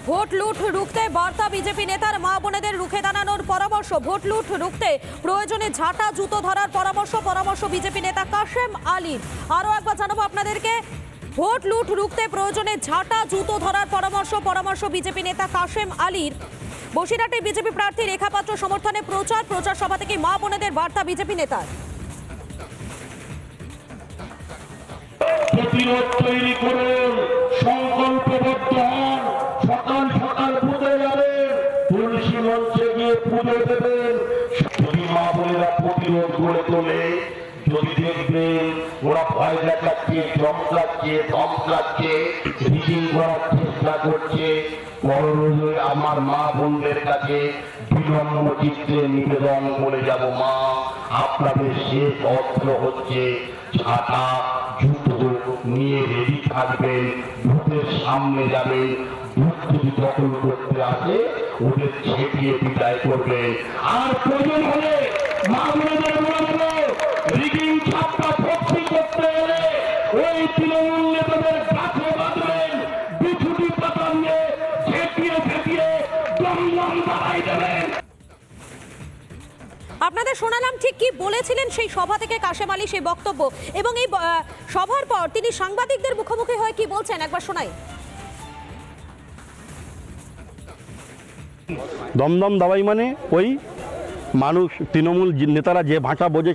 Vote লুট রুখতে বার্তা বিজেপি নেতার, মা বোনেদের রুখে দাঁড়ানোর পরামর্শ। ভোট লুট রুখতে প্রয়োজনে ঝাঁটা জুতো ধরার পরামর্শ বিজেপি নেতা কাশেম আলীর। আরো একবার জানাবো আপনাদেরকে, ভোট লুট রুখতে প্রয়োজনে ঝাঁটা জুতো ধরার পরামর্শ বিজেপি নেতা কাশেম আলীর। বসিরহাটে বিজেপি প্রার্থী রেখা পাত্র সমর্থনে প্রচার সভা থেকে মা বোনেদের বার্তা বিজেপি নেতার। প্রতিরোধ তৈরি করুন, সংকল্পবদ্ধ হন, সকাল সকাল পুজো যাবেন, তুলসী মঞ্চে গিয়ে পুজো দেবেন। যদি মা বোনেরা প্রতিরোধ গড়ে তোলে, যদি দেখবেন ওরা ভয় দেখাচ্ছে, ধমকাচ্ছে, রিজিং করার চেষ্টা করছে, আমার মা বোনদের কাছে বিনম্র চিত্রে নিবেদন করে যাব, মা আপনাদের শেষ অস্ত্র হচ্ছে ঝাঁটা জুতো নিয়ে রেডি থাকবেন, ভোটের সামনে যাবেন, ভোট যদি দখল করতে আসে ওদের ছেটিয়ে বিদায় করবেন। আর প্রয়োজন হলে মা বোনেদের বলবো, রিগিং ছাপ্পা ভর্তি করতে হলে ওই তৃণমূল নেতাদের গাছে বাঁধবেন, বিছুটি পাতা নিয়ে ছেটিয়ে দমদম দাঁড়াই দেবেন। আপনাদের শোনালাম ঠিক কি বলেছিলেন সেই সভা থেকে কাশেম আলী, সেই বক্তব্য, এবং এই সভার পর তিনি সাংবাদিকদের মুখোমুখি হয়ে কি বলছেন একবার শোনাই। দমদম দাবাই মানে ওই মানুষ, তৃণমূল নেতারা যে ভাষা বোঝে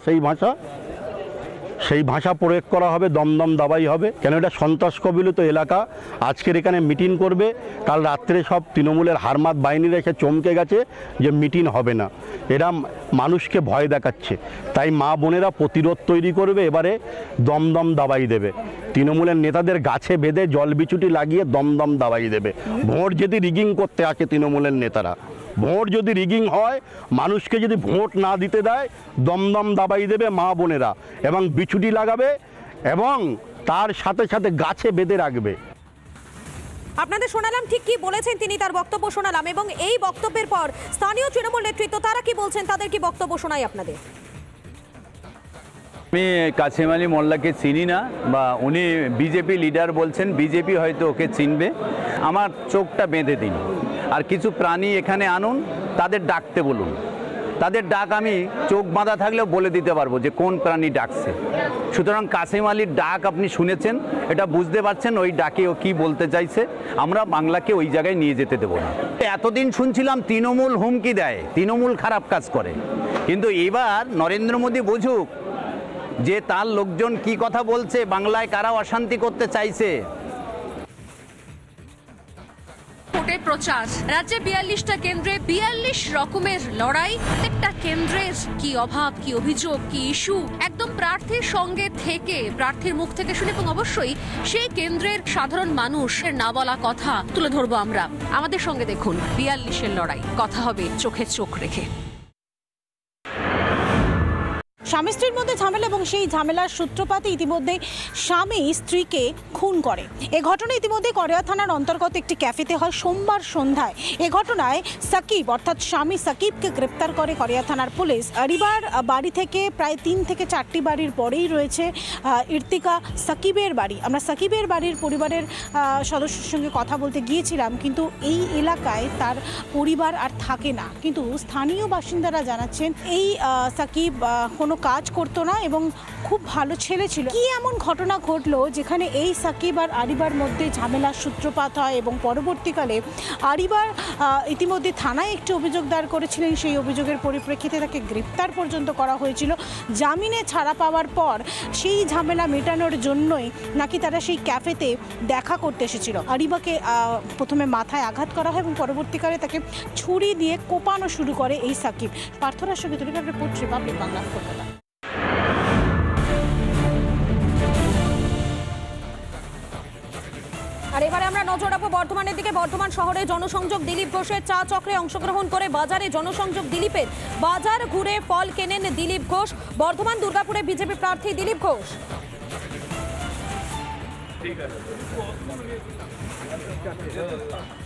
সেই ভাষা প্রয়োগ করা হবে, দমদম দাবাই হবে। কেন এটা সন্ত্রাস কবলিত এলাকা। আজকের এখানে মিটিং করবে, কাল রাত্রে সব তৃণমূলের হারমাত বাহিনীরা এসে চমকে গেছে যে মিটিং হবে না। এরা মানুষকে ভয় দেখাচ্ছে, তাই মা বোনেরা প্রতিরোধ তৈরি করবে, এবারে দমদম দাবাই দেবে। তৃণমূলের নেতাদের গাছে বেঁধে জল বিচুটি লাগিয়ে দমদম দাবাই দেবে। ভোট যদি রিগিং করতে আসে তৃণমূলের নেতারা, ভোট যদি রিগিং হয়, মানুষকে যদি ভোট না দিতে দেয়, দমদম দাবাই দেবে মা বোনেরা, এবং বিছুটি লাগাবে এবং তার সাথে সাথে গাছে বেঁধে রাখবে। আপনাদের শোনালাম ঠিক কি বলেছেন তিনি, তার বক্তব্য শোনালাম, এবং এই বক্তব্যের পর স্থানীয় তৃণমূল নেতৃত্ব তারা কি বলছেন, তাদের কি বক্তব্য শোনাই আপনাদের। আমি কাশেম আলী মোল্লাকে চিনি না, বা উনি বিজেপি লিডার বলছেন, বিজেপি হয়তো ওকে চিনবে। আমার চোখটা বেঁধে দিন, আর কিছু প্রাণী এখানে আনুন, তাদের ডাকতে বলুন। তাদের ডাক আমি চোখ বাঁধা থাকলেও বলে দিতে পারবো যে কোন প্রাণী ডাকছে। সুতরাং কাশেম আলীর ডাক আপনি শুনেছেন, এটা বুঝতে পারছেন ওই ডাকে ও কী বলতে চাইছে। আমরা বাংলাকে ওই জায়গায় নিয়ে যেতে দেবো না। এতদিন শুনছিলাম তৃণমূল হুমকি দেয়, তৃণমূল খারাপ কাজ করে, কিন্তু এবার নরেন্দ্র মোদী বুঝুক যে তার লোকজন কি কথা বলছে, বাংলায় কারা অশান্তি করতে চাইছে। প্রচার রাজ্যে 42টা কেন্দ্রে 42 রকমের লড়াই। প্রত্যেকটা কেন্দ্রের কি অভাব, কি অভিযোগ, কি ইস্যু, একদম প্রার্থীর সঙ্গে থেকে, প্রার্থীর মুখ থেকে শুনে, এবং অবশ্যই সেই কেন্দ্রের সাধারণ মানুষের না বলা কথা তুলে ধরবো আমরা। আমাদের সঙ্গে দেখুন 42-এর লড়াই, কথা হবে চোখে চোখ রেখে। স্বামী স্ত্রীর মধ্যে ঝামেলা, এবং সেই ঝামেলার সূত্রপাতে ইতিমধ্যে স্বামী স্ত্রীকে খুন করে। এ ঘটনা ইতিমধ্যে কড়িয়া থানার অন্তর্গত একটি ক্যাফেতে হয় সোমবার সন্ধ্যায়। এ ঘটনায় সাকিব অর্থাৎ স্বামী সাকিবকে গ্রেপ্তার করে কড়িয়া থানার পুলিশ। আরিবার বাড়ি থেকে প্রায় 3 থেকে 4টি বাড়ির পরেই রয়েছে ইর্তিকা সাকিবের বাড়ি। আমরা সাকিবের বাড়ির পরিবারের সদস্যের সঙ্গে কথা বলতে গিয়েছিলাম, কিন্তু এই এলাকায় তার পরিবার আর থাকে না। কিন্তু স্থানীয় বাসিন্দারা জানাচ্ছেন এই সাকিব কোনো কাজ করতো না এবং খুব ভালো ছেলে ছিল। কি এমন ঘটনা ঘটলো যেখানে এই সাকিব আর আরিবার মধ্যে ঝামেলার সূত্রপাত হয়, এবং পরবর্তীকালে আরিবার ইতিমধ্যে থানায় একটি অভিযোগ দায়ের করেছিলেন। সেই অভিযোগের পরিপ্রেক্ষিতে তাকে গ্রেপ্তার পর্যন্ত করা হয়েছিল। জামিনে ছাড়া পাওয়ার পর সেই ঝামেলা মেটানোর জন্যই নাকি তারা সেই ক্যাফেতে দেখা করতে এসেছিল। আরিবাকে প্রথমে মাথায় আঘাত করা হয় এবং পরবর্তীকালে তাকে ছুরি দিয়ে কোপানো শুরু করে এই সাকিব। পার্থরার সঙ্গে তুলিকার রিপোর্ট, রিপাবলিক বাংলা, কলকাতা। আর এবারে আমরা নজর রাখবো বর্ধমানের দিকে। বর্ধমান শহরে জনসংযোগ দিলীপ ঘোষের চা চক্রে অংশগ্রহণ করে বাজারে জনসংযোগ দিলীপের। বাজার ঘুরে ফল কেনেন দিলীপ ঘোষ। বর্ধমান দুর্গাপুরে বিজেপি প্রার্থী দিলীপ ঘোষ।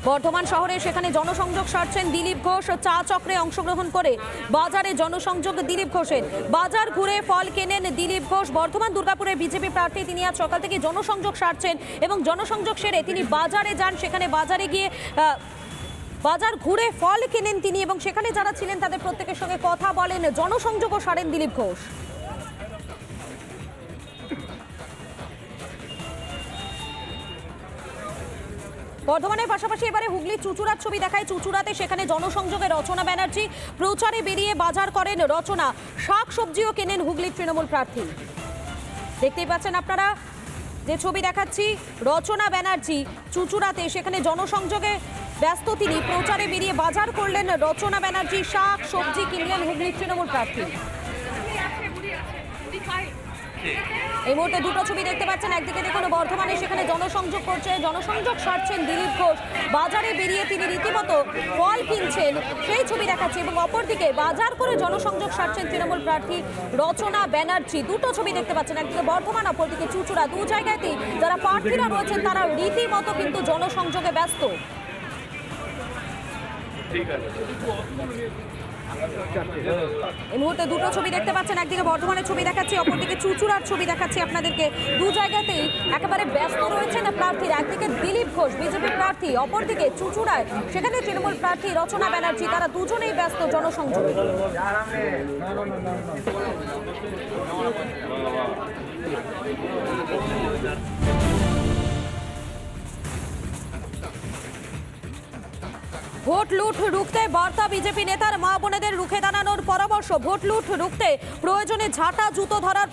বর্ধমান শহরে সেখানে জনসংযোগ সারছেন দিলীপ ঘোষ। চা চক্রে অংশগ্রহণ করে বাজারে জনসংযোগ দিলীপ ঘোষের। বাজার ঘুরে ফল কেনেন দিলীপ ঘোষ। বর্ধমান দুর্গাপুরের বিজেপি প্রার্থী, তিনি আজ সকাল থেকে জনসংযোগ সারছেন এবং জনসংযোগ সেরে তিনি বাজারে যান। সেখানে বাজারে গিয়ে বাজার ঘুরে ফল কেনেন তিনি এবং সেখানে যারা ছিলেন তাদের প্রত্যেকের সঙ্গে কথা বলেন, জনসংযোগও সারেন দিলীপ ঘোষ। বর্ধমানের পাশাপাশি এবারে হুগলি চুচুড়ার ছবি দেখায়। চুচুড়াতে সেখানে জনসংযোগে রচনা ব্যানার্জি। প্রচারে বেরিয়ে বাজার করেন রচনা। শাক সবজিও কেনেন হুগলির তৃণমূল প্রার্থী। দেখতেই পাচ্ছেন আপনারা যে ছবি দেখাচ্ছি, রচনা ব্যানার্জি চুচুড়াতে সেখানে জনসংযোগে ব্যস্ত তিনি। প্রচারে বেরিয়ে বাজার করলেন রচনা ব্যানার্জি। শাক সবজি কিনলেন হুগলির তৃণমূল প্রার্থী। এই মুহূর্তে দুটো ছবি দেখতে পাচ্ছেন। একদিকে দেখুন বর্ধমানে সেখানে জনসংযোগ করছে, জনসংযোগ সারছেন দিলীপ ঘোষ। বাজারে বেরিয়ে তিনি রীতিমতো ফল কিনছেন, সেই ছবি দেখাচ্ছে। এবং অপরদিকে বাজার করে জনসংযোগ সারছেন তৃণমূল প্রার্থী রচনা ব্যানার্জি। দুটো ছবি দেখতে পাচ্ছেন, একদিকে বর্ধমান, অপরদিকে চুচুড়া। দু জায়গাতেই যারা প্রার্থীরা রয়েছেন তারা রীতিমতো কিন্তু জনসংযোগে ব্যস্ত। এই মুহূর্তে দুটো ছবি দেখতে পাচ্ছেন, একদিকে বর্ধমানের ছবি দেখাচ্ছি, অপরদিকে চুচুড়ার ছবি দেখাচ্ছি আপনাদেরকে। দু জায়গাতেই একেবারে ব্যস্ত রয়েছেন প্রার্থীরা। একদিকে দিলীপ ঘোষ বিজেপি প্রার্থী, অপরদিকে চুচুড়ায় সেখানে তৃণমূল প্রার্থী রচনা ব্যানার্জি। তারা দুজনেই ব্যস্ত জনসংযোগে। ভোট লুট রুখতে বার্তা বিজেপি নেতার। মা বোনেদের রুখে দাঁড়ানোর পরামর্শ। ভোট লুট রুখতে প্রয়োজনে ঝাঁটা জুতো ধরার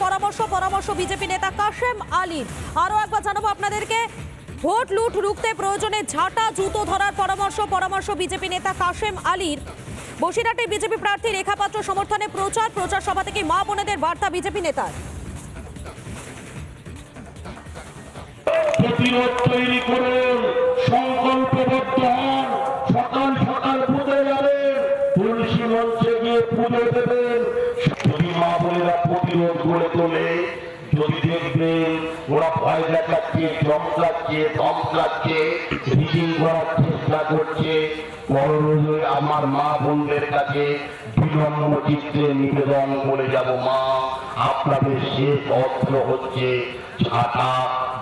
পরামর্শ বিজেপি নেতা কাশেম আলীর। আরও একবার জানাবো আপনাদেরকে, ভোট লুট রুখতে প্রয়োজনে ঝাঁটা জুতো ধরার পরামর্শ বিজেপি নেতা কাশেম আলীর। বসিরহাটে বিজেপি প্রার্থী রেখা পাত্র সমর্থনে প্রচার সভা থেকে মা বোনেদের বার্তা বিজেপি নেতার। প্রতিরোধ তৈরি করুন, সংকল্পবদ্ধ হন। সকাল সকাল পুজো যাবেন, তুলসী মঞ্চে গিয়ে পুজো দেবেন। যদি মা বোনেরা প্রতিরোধ গড়ে তোলে, যদি দেখবেন ওরা ভয় দেখাচ্ছে, ধমকাচ্ছে, রিজিং করার চেষ্টা করছে, পরলোকে আমার মা বোনদের কাছে বিনম্র চিত্তে নিবেদন করে যাব, মা আপনাদের শেষ অস্ত্র হচ্ছে ঝাঁটা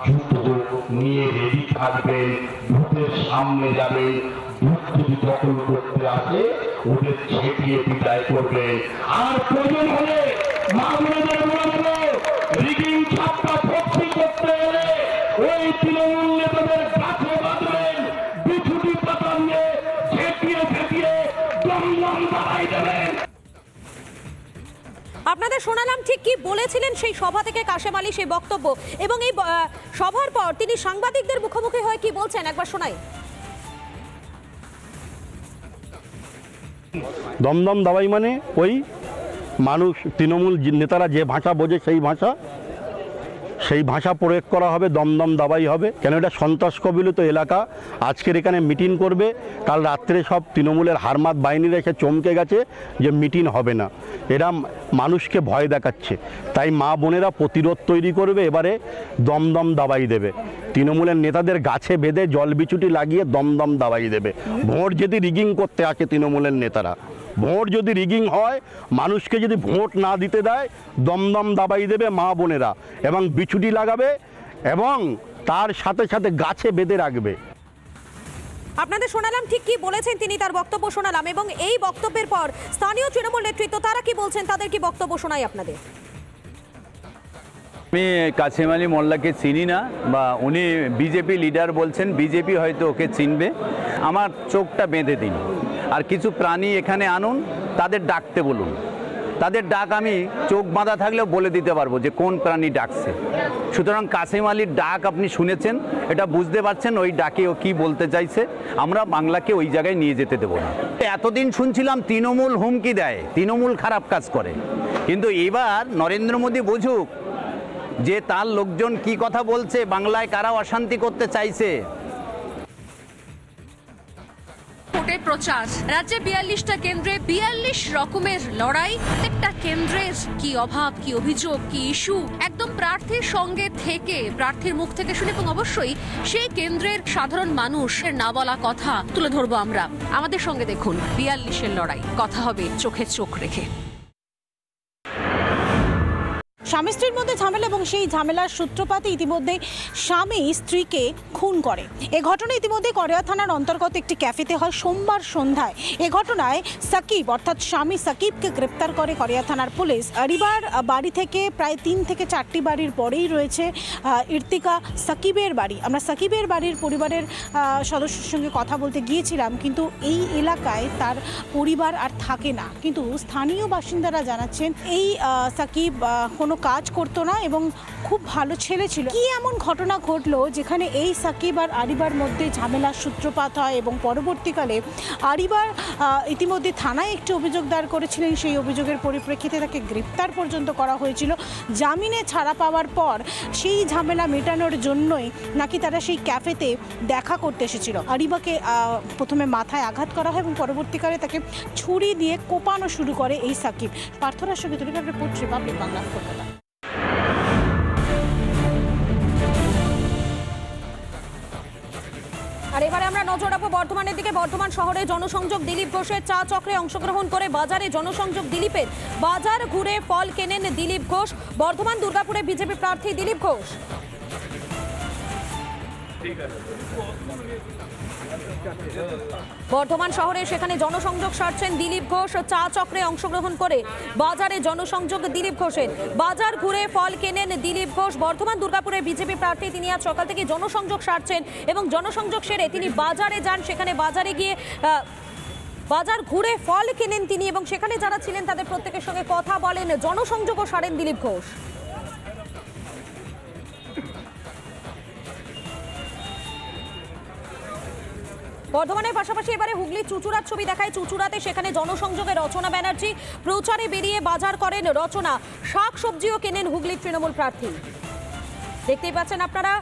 জুতো নিয়ে রেডি থাকবেন। ভোটের সামনে যাবেন, ভোট যদি দখল করতে আসে ওদের ছেটিয়ে বিদায় করবেন। আর প্রয়োজন হলে মা বোনেদের বলবো, রিগিং ছাপ্পা ভর্তি করতে হলে ওই তৃণমূল নেতাদের গাছে বাঁধবেন, বিছুটি পাতা নিয়ে ছেটিয়ে দম দাঁড়াই দেবেন। আপনাদের শোনালাম ঠিক কি বলেছিলেন সেই সভা থেকে কাশেম আলী, সেই বক্তব্য। এবং এই সভার পর তিনি সাংবাদিকদের মুখোমুখি হয়ে কি বলছেন একবার শোনাই। দমদম দাবাই মানে ওই মানুষ, তৃণমূল নেতারা যে ভাষা বোঝে সেই ভাষা প্রয়োগ করা হবে, দমদম দাবাই হবে। কেন এটা সন্ত্রাস কবলিত এলাকা। আজকের এখানে মিটিং করবে, কাল রাত্রে সব তৃণমূলের হারমাত বাহিনীরা এসে চমকে গেছে যে মিটিং হবে না। এরা মানুষকে ভয় দেখাচ্ছে, তাই মা বোনেরা প্রতিরোধ তৈরি করবে, এবারে দমদম দাবাই দেবে। তৃণমূলের নেতাদের গাছে বেঁধে জল বিচুটি লাগিয়ে দমদম দাবাই দেবে। ভোট যদি রিগিং করতে আসে তৃণমূলের নেতারা, ভোট যদি রিগিং হয়, মানুষকে যদি ভোট না দিতে দেয়, দমদম দাবাই দেবে মা বোনেরা এবং বিছুটি লাগাবে এবং তার সাথে সাথে গাছে বেঁধে রাখবে। আপনাদের শোনালাম ঠিক কি বলেছেন তিনি, তার বক্তব্য শোনালাম। এবং এই বক্তব্যের পর স্থানীয় তৃণমূল নেতৃত্ব তারা কি বলছেন, তাদের কি বক্তব্য শোনাই আপনাদের। আমি কাশেম আলী মোল্লাকে চিনি না, বা উনি বিজেপি লিডার বলছেন, বিজেপি হয়তো ওকে চিনবে। আমার চোখটা বেঁধে দিন। আর কিছু প্রাণী এখানে আনুন, তাদের ডাকতে বলুন। তাদের ডাক আমি চোখ বাঁধা থাকলেও বলে দিতে পারবো যে কোন প্রাণী ডাকছে। সুতরাং কাশেম আলীর ডাক আপনি শুনেছেন, এটা বুঝতে পারছেন ওই ডাকে ও কী বলতে চাইছে। আমরা বাংলাকে ওই জায়গায় নিয়ে যেতে দেবো না। এতদিন শুনছিলাম তৃণমূল হুমকি দেয়, তৃণমূল খারাপ কাজ করে, কিন্তু এবার নরেন্দ্র মোদী বুঝুক যে তার লোকজন কি কথা বলছে, বাংলায় কারা অশান্তি করতে চাইছে। ভোটে প্রচার রাজ্যে 42টা কেন্দ্রে 42 রকমের লড়াই। প্রত্যেকটা কেন্দ্রের কি অভাব, কি অভিযোগ, কি ইস্যু একদম প্রার্থীর সঙ্গে থেকে প্রার্থীর মুখ থেকে শুনে এবং অবশ্যই সেই কেন্দ্রের সাধারণ মানুষের না বলা কথা তুলে ধরবো আমরা। আমাদের সঙ্গে দেখুন 42-এর লড়াই, কথা হবে চোখে চোখ রেখে। স্বামী স্ত্রীর মধ্যে ঝামেলা এবং সেই ঝামেলার সূত্রপাতে ইতিমধ্যে স্বামী স্ত্রীকে খুন করে। এ ঘটনা ইতিমধ্যে কড়িয়া থানার অন্তর্গত একটি ক্যাফেতে হয় সোমবার সন্ধ্যায়। এ ঘটনায় সাকিব অর্থাৎ স্বামী সাকিবকে গ্রেপ্তার করে কড়িয়া থানার পুলিশ। আরিবার বাড়ি থেকে প্রায় 3 থেকে 4টি বাড়ির পরেই রয়েছে ইর্তিকা সাকিবের বাড়ি। আমরা সাকিবের বাড়ির পরিবারের সদস্যের সঙ্গে কথা বলতে গিয়েছিলাম, কিন্তু এই এলাকায় তার পরিবার আর থাকে না। কিন্তু স্থানীয় বাসিন্দারা জানাচ্ছেন এই সাকিব কোনো কাজ করতো না এবং খুব ভালো ছেলে ছিল। কি এমন ঘটনা ঘটলো যেখানে এই সাকিব আর আরিবার মধ্যে ঝামেলার সূত্রপাত হয় এবং পরবর্তীকালে আরিবার ইতিমধ্যে থানায় একটি অভিযোগ দায়ের করেছিলেন। সেই অভিযোগের পরিপ্রেক্ষিতে তাকে গ্রেপ্তার পর্যন্ত করা হয়েছিল। জামিনে ছাড়া পাওয়ার পর সেই ঝামেলা মেটানোর জন্যই নাকি তারা সেই ক্যাফেতে দেখা করতে এসেছিল। আরিবাকে প্রথমে মাথায় আঘাত করা হয় এবং পরবর্তীকালে তাকে ছুরি দিয়ে কোপানো শুরু করে এই সাকিব। পার্থরার সঙ্গে তুলিকা রিপোর্ট, রিপাবলিক বাংলা, কলকাতা। আর এবারে আমরা নজর রাখবো বর্ধমানের দিকে। বর্ধমান শহরে জনসংযোগ দিলীপ ঘোষের চা চক্রে অংশগ্রহণ করে বাজারে জনসংযোগ দিলীপের। বাজার ঘুরে ফল কেনেন দিলীপ ঘোষ। বর্ধমান দুর্গাপুরে বিজেপি প্রার্থী দিলীপ ঘোষ। বর্ধমান শহরে সেখানে জনসংযোগ সারছেন দিলীপ ঘোষ। চা চক্রে অংশগ্রহণ করে বাজারে জনসংযোগ দিলীপ ঘোষের। বাজার ঘুরে ফল কেনেন দিলীপ ঘোষ। বর্ধমান দুর্গাপুরের বিজেপি প্রার্থী তিনি আজ সকাল থেকে জনসংযোগ সারছেন এবং জনসংযোগ সেরে তিনি বাজারে যান। সেখানে বাজারে গিয়ে বাজার ঘুরে ফল কেনেন তিনি এবং সেখানে যারা ছিলেন তাদের প্রত্যেকের সঙ্গে কথা বলেন, জনসংযোগও সারেন দিলীপ ঘোষ। বর্ধমানের পাশাপাশি এবারে হুগলি চুচুড়ার ছবি দেখায়। চুচুড়াতে সেখানে জনসংযোগে রচনা ব্যানার্জি। প্রচারে বেরিয়ে বাজার করেন রচনা। শাক সবজিও কেনেন হুগলির তৃণমূল প্রার্থী। দেখতেই পাচ্ছেন আপনারা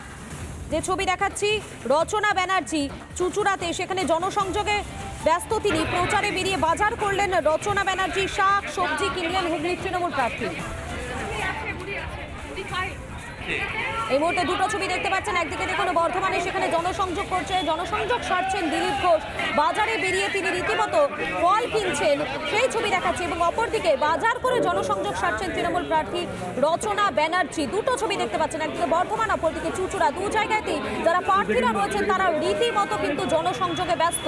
যে ছবি দেখাচ্ছি, রচনা ব্যানার্জি চুচুড়াতে সেখানে জনসংযোগে ব্যস্ত তিনি। প্রচারে বেরিয়ে বাজার করলেন রচনা ব্যানার্জি। শাক সবজি কিনলেন হুগলির তৃণমূল প্রার্থী। এই মুহূর্তে দুটো ছবি দেখতে পাচ্ছেন। একদিকে দেখুন বর্ধমানে সেখানে জনসংযোগ করছে, জনসংযোগ সারছেন দিলীপ ঘোষ। বাজারে বেরিয়ে তিনি রীতিমতো ফল কিনছেন সেই ছবি দেখাচ্ছে এবং অপরদিকে বাজার করে জনসংযোগ সারছেন তৃণমূল প্রার্থী রচনা ব্যানার্জি। দুটো ছবি দেখতে পাচ্ছেন, একদিকে বর্ধমান অপরদিকে চুচুড়া। দু জায়গাতেই যারা প্রার্থীরা রয়েছেন তারা রীতিমতো কিন্তু জনসংযোগে ব্যস্ত।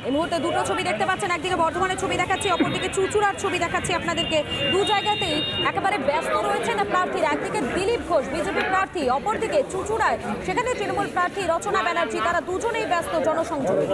এই মুহূর্তে দুটো ছবি দেখতে পাচ্ছেন, একদিকে বর্ধমানের ছবি দেখাচ্ছি, অপরদিকে চুচুড়ার ছবি দেখাচ্ছি আপনাদেরকে। দু জায়গাতেই একেবারে ব্যস্ত রয়েছেন প্রার্থীরা। একদিকে দিলীপ ঘোষ বিজেপি প্রার্থী, অপরদিকে চুচুড়ায় সেখানে তৃণমূল প্রার্থী রচনা ব্যানার্জি। তারা দুজনেই ব্যস্ত জনসংযোগে।